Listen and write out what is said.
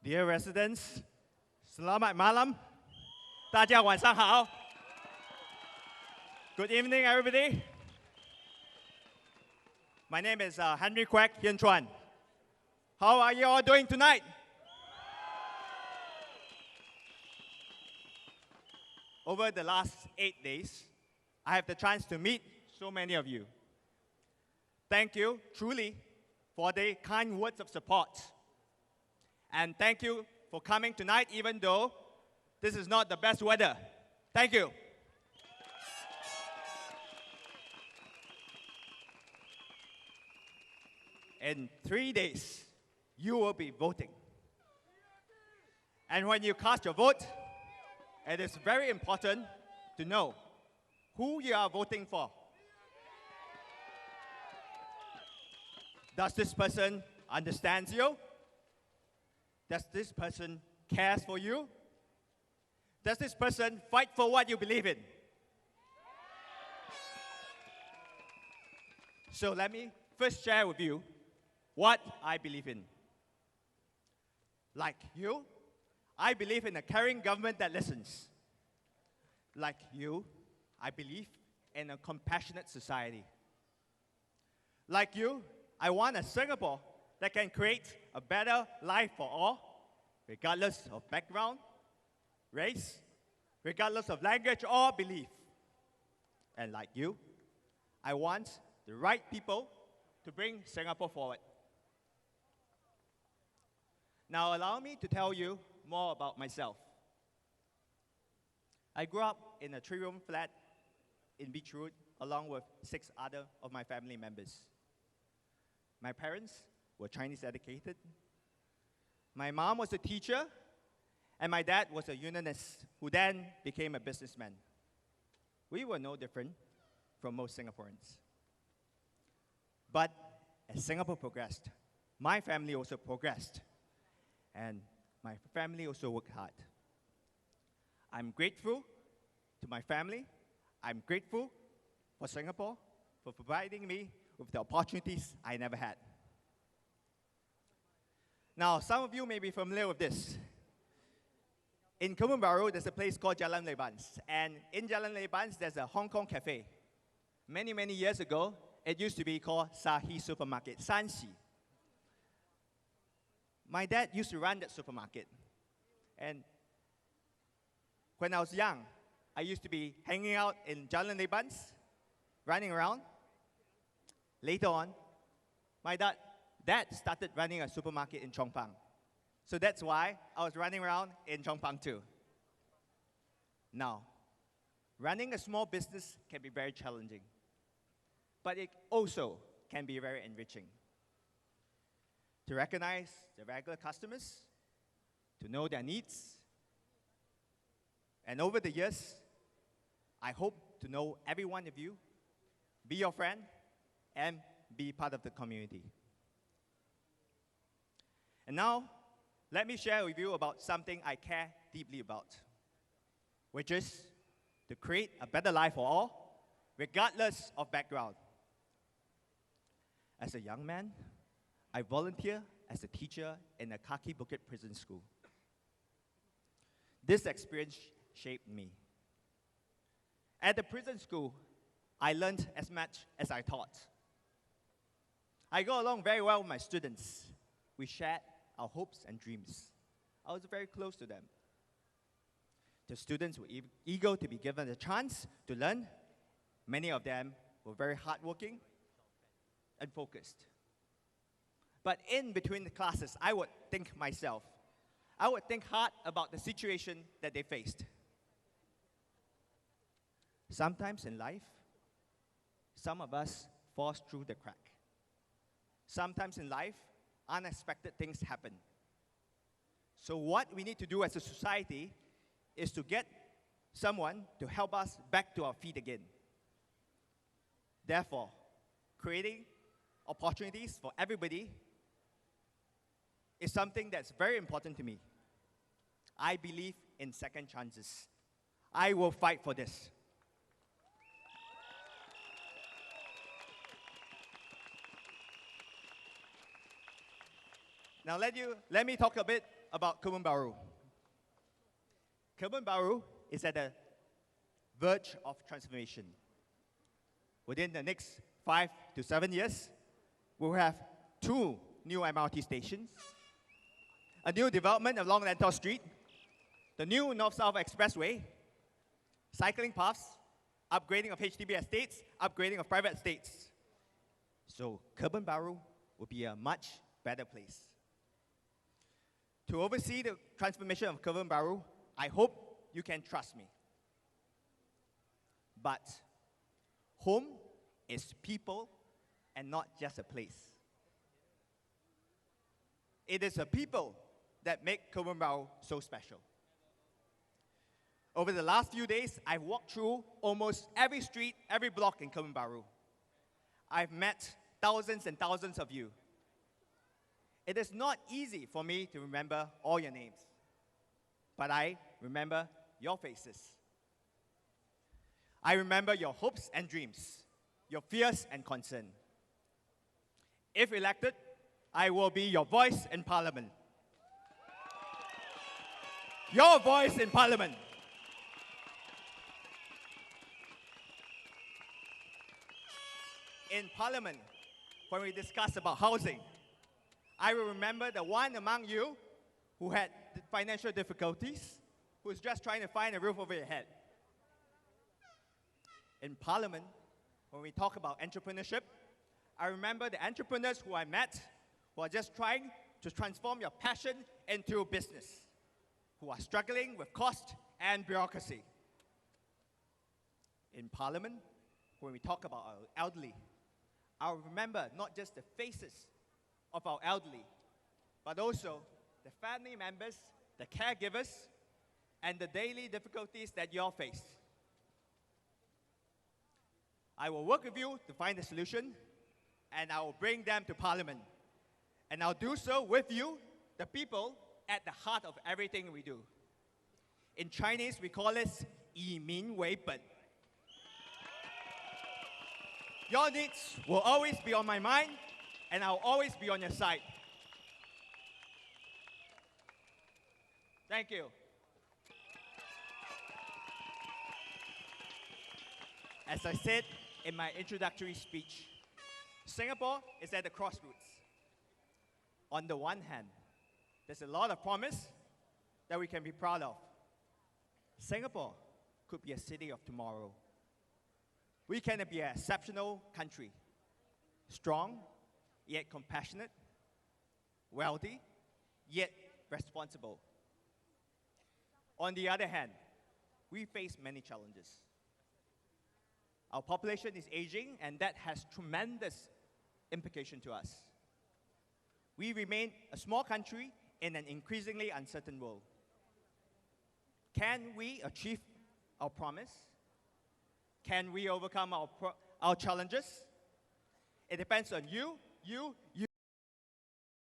Dear residents, selamat malam. 大家晚上好. Good evening, everybody. My name is Henry Kwek Yishun. How are you all doing tonight? Over the last 8 days, I have the chance to meet so many of you. Thank you, truly, for the kind words of support. And thank you for coming tonight, even though this is not the best weather. Thank you. In 3 days, you will be voting. And when you cast your vote, it is very important to know who you are voting for. Does this person understand you? Does this person care for you? Does this person fight for what you believe in? So let me first share with you what I believe in. Like you, I believe in a caring government that listens. Like you, I believe in a compassionate society. Like you, I want a Singapore that can create a better life for all, regardless of background, race, regardless of language or belief. And like you, I want the right people to bring Singapore forward. Now allow me to tell you more about myself. I grew up in a 3-room flat in Beach Road along with 6 other of my family members. My parents were Chinese educated. My mom was a teacher, and my dad was a unionist who then became a businessman. We were no different from most Singaporeans. But as Singapore progressed, my family also progressed, and my family also worked hard. I'm grateful to my family. I'm grateful for Singapore for providing me with the opportunities I never had. Now, some of you may be familiar with this. In Kebun Baru, there's a place called Jalan Lebans. And in Jalan Lebans, there's a Hong Kong cafe. Many, many years ago, it used to be called Sahi Supermarket, Sanxi. My dad used to run that supermarket. And when I was young, I used to be hanging out in Jalan Lebans, running around. Later on, my dad started running a supermarket in Chong Pang. So that's why I was running around in Chong Pang too. Now, running a small business can be very challenging, but it also can be very enriching. To recognize the regular customers, to know their needs, and over the years, I hope to know every one of you, be your friend, and be part of the community. And now, let me share with you about something I care deeply about, which is to create a better life for all, regardless of background. As a young man, I volunteer as a teacher in a Kaki Bukit prison school. This experience shaped me. At the prison school, I learned as much as I taught. I got along very well with my students. We shared our hopes and dreams. I was very close to them. The students were eager to be given a chance to learn. Many of them were very hardworking and focused. But in between the classes, I would think myself. I would think hard about the situation that they faced. Sometimes in life, some of us fall through the crack. Sometimes in life, unexpected things happen. So what we need to do as a society is to get someone to help us back to our feet again. Therefore, creating opportunities for everybody is something that's very important to me. I believe in second chances. I will fight for this. Now let me talk a bit about Kebun Baru. Kebun Baru is at the verge of transformation. Within the next 5 to 7 years, we'll have 2 new MRT stations, a new development along Lentor Street, the new North-South Expressway, cycling paths, upgrading of HDB estates, upgrading of private estates. So Kebun Baru will be a much better place. To oversee the transformation of Kebun Baru, I hope you can trust me. But home is people and not just a place. It is the people that make Kebun Baru so special. Over the last few days, I've walked through almost every street, every block in Kebun Baru. I've met thousands and thousands of you. It is not easy for me to remember all your names, but I remember your faces. I remember your hopes and dreams, your fears and concern. If elected, I will be your voice in Parliament. Your voice in Parliament. In Parliament, when we discuss about housing, I will remember the one among you who had financial difficulties, who is just trying to find a roof over your head. In Parliament, when we talk about entrepreneurship, I remember the entrepreneurs who I met who are just trying to transform your passion into business, who are struggling with cost and bureaucracy. In Parliament, when we talk about our elderly, I'll remember not just the faces of our elderly, but also the family members, the caregivers, and the daily difficulties that you all face. I will work with you to find a solution, and I will bring them to Parliament. And I'll do so with you, the people, at the heart of everything we do. In Chinese, we call it 以民为本. Your needs will always be on my mind, and I'll always be on your side. Thank you. As I said in my introductory speech, Singapore is at the crossroads. On the one hand, there's a lot of promise that we can be proud of. Singapore could be a city of tomorrow. We can be an exceptional country, strong, yet compassionate, wealthy, yet responsible. On the other hand, we face many challenges. Our population is aging, and that has tremendous implication to us. We remain a small country in an increasingly uncertain world. Can we achieve our promise? Can we overcome our challenges? It depends on you,